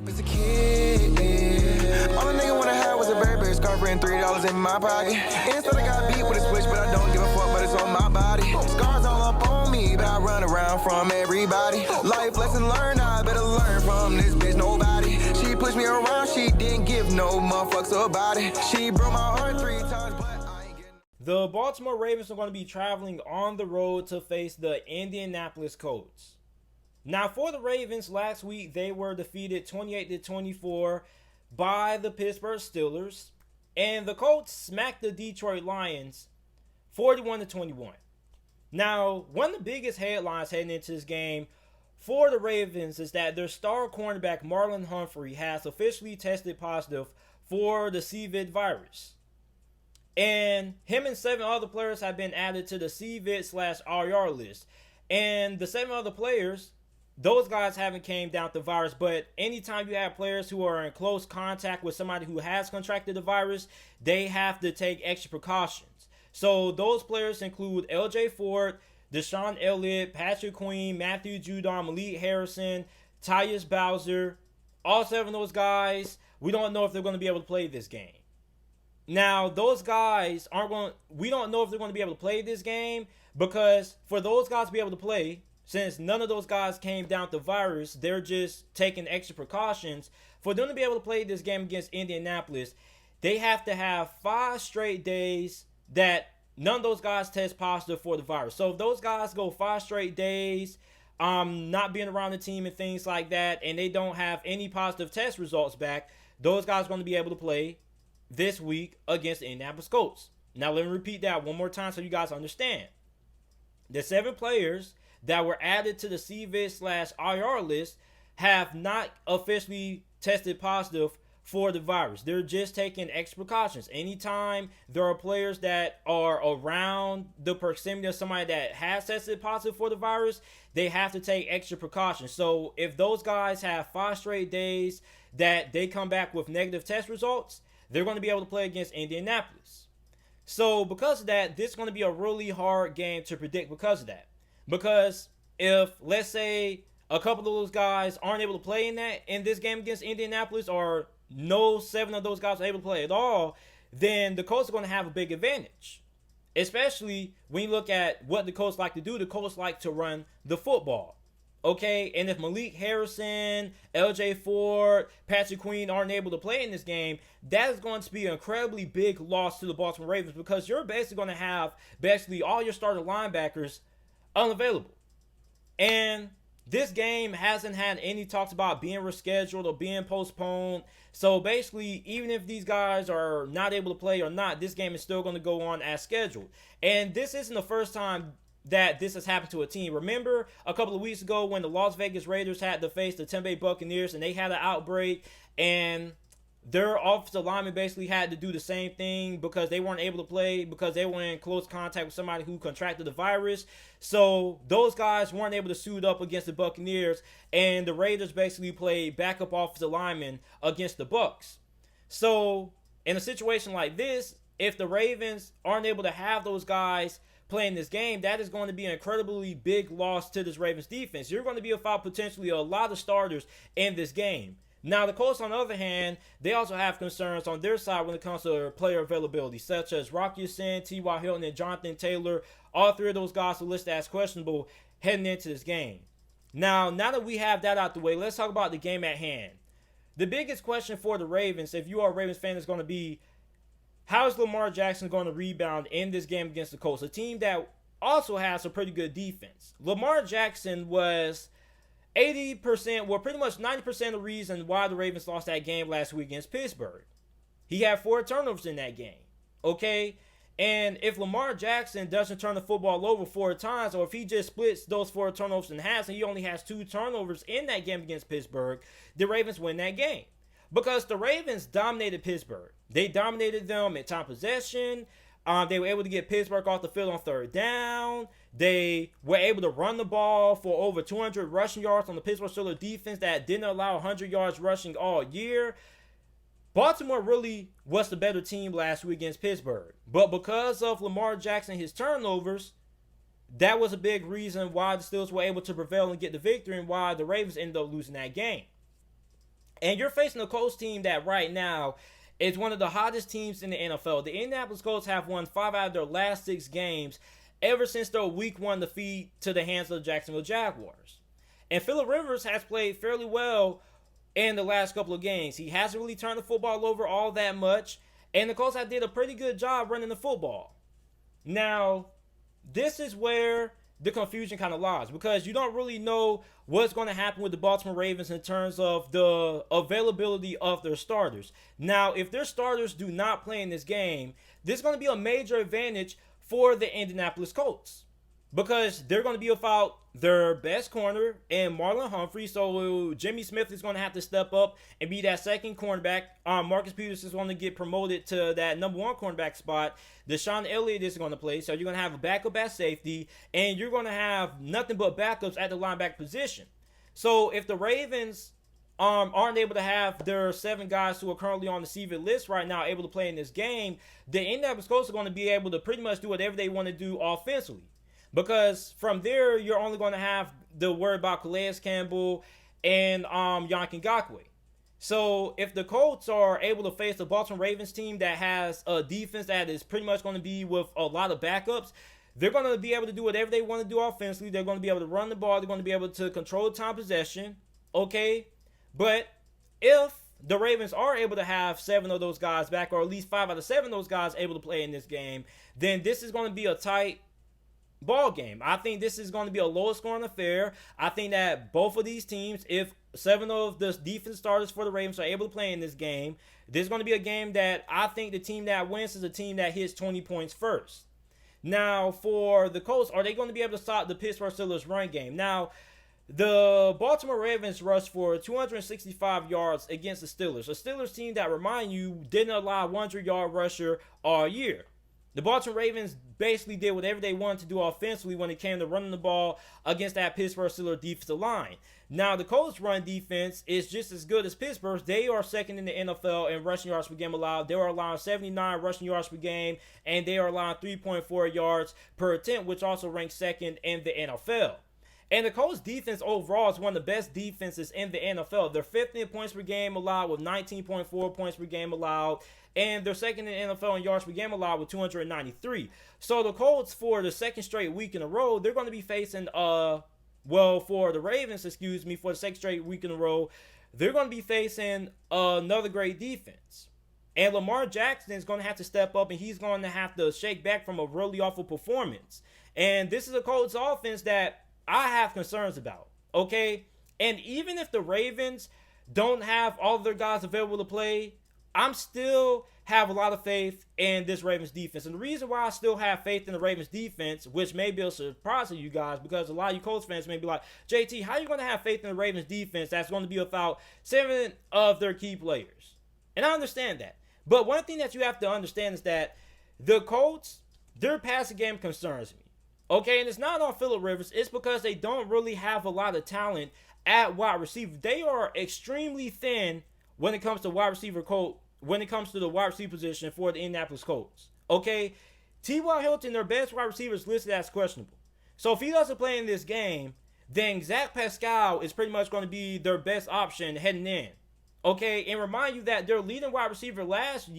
As a kid, yeah. All a nigga wanna have was a Burberry scarf and $3 in my pocket. Instead I got beat with a switch, but I don't give a fuck, but it's on my body. Scars all up on me, but I run around from everybody. Life lesson learned, I better learn from this bitch, nobody. She pushed me around, she didn't give no motherfucks about it. She broke my heart 3 times, but I ain't getting... The Baltimore Ravens are going to be traveling on the road to face the Indianapolis Colts. Now, for the Ravens, last week they were defeated 28-24 by the Pittsburgh Steelers, and the Colts smacked the Detroit Lions 41-21. Now, one of the biggest headlines heading into this game for the Ravens is that their star cornerback Marlon Humphrey has officially tested positive for the CVID virus. And him and 7 other players have been added to the CVID/IR list. And the 7 other players, those guys haven't came down with the virus, but anytime you have players who are in close contact with somebody who has contracted the virus, they have to take extra precautions. So those players include LJ Ford, Deshaun Elliott, Patrick Queen, Matthew Judon, Malik Harrison, Tyus Bowser. All 7 of those guys, we don't know if they're going to be able to play this game. Now, those guys we don't know if they're going to be able to play this game, because for those guys to be able to play, since none of those guys came down with the virus, they're just taking extra precautions. For them to be able to play this game against Indianapolis, they have to have 5 straight days that none of those guys test positive for the virus. So if those guys go 5 straight days, not being around the team and things like that, and they don't have any positive test results back, those guys are going to be able to play this week against the Indianapolis Colts. Now let me repeat that one more time so you guys understand. The 7 players that were added to the CVID/IR list have not officially tested positive for the virus. They're just taking extra precautions. Anytime there are players that are around the proximity of somebody that has tested positive for the virus, they have to take extra precautions. So if those guys have 5 straight days that they come back with negative test results, they're going to be able to play against Indianapolis. So because of that, this is going to be a really hard game to predict because of that. Because if, let's say, a couple of those guys aren't able to play in this game against Indianapolis, or no 7 of those guys are able to play at all, then the Colts are going to have a big advantage. Especially when you look at what the Colts like to do. The Colts like to run the football. Okay, and if Malik Harrison, LJ Ford, Patrick Queen aren't able to play in this game, that is going to be an incredibly big loss to the Baltimore Ravens, because you're basically going to have all your starter linebackers unavailable. And this game hasn't had any talks about being rescheduled or being postponed. So basically, even if these guys are not able to play or not, this game is still going to go on as scheduled. And this isn't the first time that this has happened to a team. Remember a couple of weeks ago when the Las Vegas Raiders had to face the Tampa Bay Buccaneers, and they had an outbreak, and their offensive lineman basically had to do the same thing because they weren't able to play because they were in close contact with somebody who contracted the virus. So those guys weren't able to suit up against the Buccaneers, and the Raiders basically played backup offensive linemen against the Bucs. So in a situation like this, if the Ravens aren't able to have those guys playing this game, that is going to be an incredibly big loss to this Ravens defense. You're going to be without potentially a lot of starters in this game. Now, the Colts, on the other hand, they also have concerns on their side when it comes to player availability, such as Rocky Sin, T.Y. Hilton, and Jonathan Taylor. All 3 of those guys are listed as questionable heading into this game. Now that we have that out the way, let's talk about the game at hand. The biggest question for the Ravens, if you are a Ravens fan, is going to be, how is Lamar Jackson going to rebound in this game against the Colts, a team that also has a pretty good defense? Lamar Jackson was 80%, well, pretty much 90% of the reason why the Ravens lost that game last week against Pittsburgh. He had 4 turnovers in that game, okay? And if Lamar Jackson doesn't turn the football over 4 times, or if he just splits those 4 turnovers in half and he only has 2 turnovers in that game against Pittsburgh, the Ravens win that game. Because the Ravens dominated Pittsburgh. They dominated them in time possession. They were able to get Pittsburgh off the field on 3rd down. They were able to run the ball for over 200 rushing yards on the Pittsburgh Steelers defense that didn't allow 100 yards rushing all year. Baltimore really was the better team last week against Pittsburgh. But because of Lamar Jackson and his turnovers, that was a big reason why the Steelers were able to prevail and get the victory, and why the Ravens ended up losing that game. And you're facing a Colts team that right now is one of the hottest teams in the NFL. The Indianapolis Colts have won 5 out of their last 6 games ever since their Week 1 defeat to the hands of the Jacksonville Jaguars. And Phillip Rivers has played fairly well in the last couple of games. He hasn't really turned the football over all that much. And the Colts have did a pretty good job running the football. Now, this is where the confusion kind of lies, because you don't really know what's going to happen with the Baltimore Ravens in terms of the availability of their starters. Now, if their starters do not play in this game, this is going to be a major advantage for the Indianapolis Colts, because they're going to be without their best corner and Marlon Humphrey. So Jimmy Smith is going to have to step up and be that second cornerback. Marcus Peters is going to get promoted to that number 1 cornerback spot. Deshaun Elliott is going to play. So you're going to have a backup at safety, and you're going to have nothing but backups at the linebacker position. So if the Ravens aren't able to have their 7 guys who are currently on the CV list right now able to play in this game, the Indianapolis Colts are going to be able to pretty much do whatever they want to do offensively. Because from there, you're only going to have to worry about Calais Campbell and Yannick Ngakoue. So if the Colts are able to face the Baltimore Ravens team that has a defense that is pretty much going to be with a lot of backups, they're going to be able to do whatever they want to do offensively. They're going to be able to run the ball. They're going to be able to control time possession. Okay? But if the Ravens are able to have 7 of those guys back, or at least 5 out of 7 of those guys able to play in this game, then this is going to be a tight ball game. I think this is going to be a low scoring affair. I think that both of these teams, if 7 of the defense starters for the Ravens are able to play in this game, this is going to be a game that I think the team that wins is a team that hits 20 points first. Now, for the Colts, are they going to be able to stop the Pittsburgh Steelers run game? Now, the Baltimore Ravens rushed for 265 yards against the Steelers. A Steelers team that, remind you, didn't allow a 100-yard rusher all year. The Baltimore Ravens basically did whatever they wanted to do offensively when it came to running the ball against that Pittsburgh Steelers defensive line. Now, the Colts' run defense is just as good as Pittsburgh's. They are second in the NFL in rushing yards per game allowed. They are allowing 79 rushing yards per game, and they are allowing 3.4 yards per attempt, which also ranks second in the NFL. And the Colts defense overall is one of the best defenses in the NFL. They're 5th in points per game allowed with 19.4 points per game allowed. And they're second in the NFL in yards per game allowed with 293. So the Colts, for the second straight week in a row, they're going to be facing, for the Ravens, for the second straight week in a row, they're going to be facing another great defense. And Lamar Jackson is going to have to step up, and he's going to have to shake back from a really awful performance. And this is a Colts offense that I have concerns about, okay? And even if the Ravens don't have all of their guys available to play, I'm still have a lot of faith in this Ravens defense. And the reason why I still have faith in the Ravens defense, which may be a surprise to you guys, because a lot of you Colts fans may be like, JT, how are you going to have faith in the Ravens defense that's going to be without 7 of their key players? And I understand that. But one thing that you have to understand is that the Colts, their passing game concerns me. Okay, and it's not on Phillip Rivers. It's because they don't really have a lot of talent at wide receiver. They are extremely thin when it comes to the wide receiver position for the Indianapolis Colts. Okay, T.Y. Hilton, their best wide receiver, is listed as questionable. So if he doesn't play in this game, then Zach Pascal is pretty much going to be their best option heading in. Okay, and remind you that their leading wide receiver last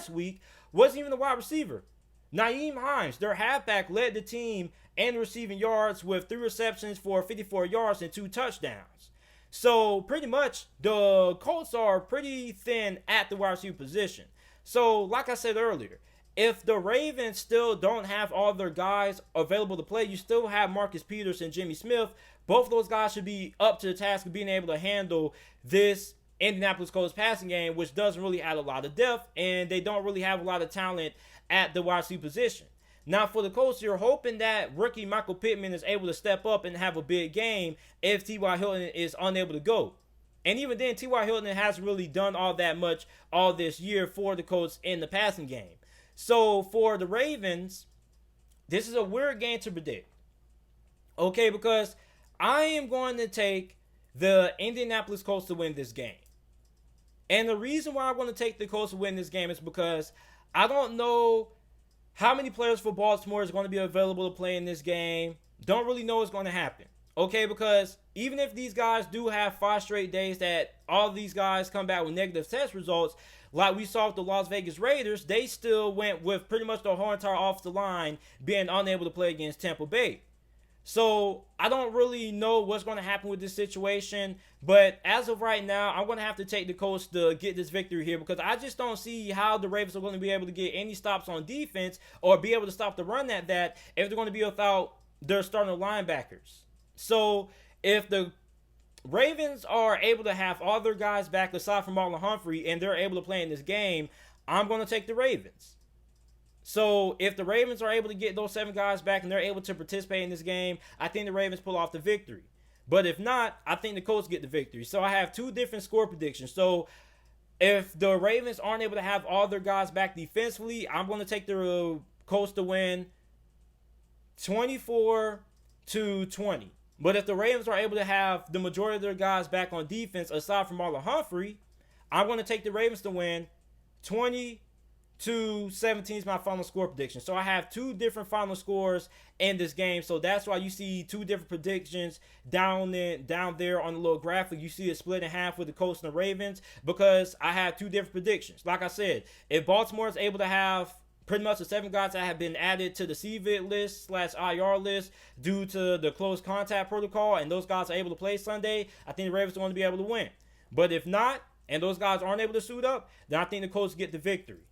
week wasn't even a wide receiver. Nyheim Hines, their halfback, led the team in receiving yards with 3 receptions for 54 yards and 2 touchdowns. So pretty much the Colts are pretty thin at the wide receiver position. So like I said earlier, if the Ravens still don't have all their guys available to play, you still have Marcus Peters and Jimmy Smith. Both of those guys should be up to the task of being able to handle this Indianapolis Colts passing game, which doesn't really add a lot of depth, and they don't really have a lot of talent at the wide receiver position. Now, for the Colts, you're hoping that rookie Michael Pittman is able to step up and have a big game if T.Y. Hilton is unable to go. And even then, T.Y. Hilton hasn't really done all that much all this year for the Colts in the passing game. So, for the Ravens, this is a weird game to predict. Okay, because I am going to take the Indianapolis Colts to win this game. And the reason why I want to take the Colts to win this game is because I don't know how many players for Baltimore is going to be available to play in this game. Don't really know what's going to happen. Okay, because even if these guys do have 5 straight days that all these guys come back with negative test results, like we saw with the Las Vegas Raiders, they still went with pretty much the whole entire offensive line being unable to play against Tampa Bay. So I don't really know what's going to happen with this situation, but as of right now, I'm going to have to take the Colts to get this victory here because I just don't see how the Ravens are going to be able to get any stops on defense or be able to stop the run at that if they're going to be without their starting linebackers. So if the Ravens are able to have all their guys back aside from Marlon Humphrey and they're able to play in this game, I'm going to take the Ravens. So if the Ravens are able to get those 7 guys back and they're able to participate in this game, I think the Ravens pull off the victory. But if not, I think the Colts get the victory. So I have 2 different score predictions. So if the Ravens aren't able to have all their guys back defensively, I'm going to take the Colts to win 24-20. But if the Ravens are able to have the majority of their guys back on defense aside from Marlon Humphrey, I'm going to take the Ravens to win 20-17 is my final score prediction. So I have 2 different final scores in this game. So that's why you see 2 different predictions down there on the little graphic. You see it split in half with the Colts and the Ravens because I have 2 different predictions. Like I said, if Baltimore is able to have pretty much the 7 guys that have been added to the CVID list / IR list due to the close contact protocol, and those guys are able to play Sunday, I think the Ravens are going to be able to win. But if not, and those guys aren't able to suit up, then I think the Colts get the victory.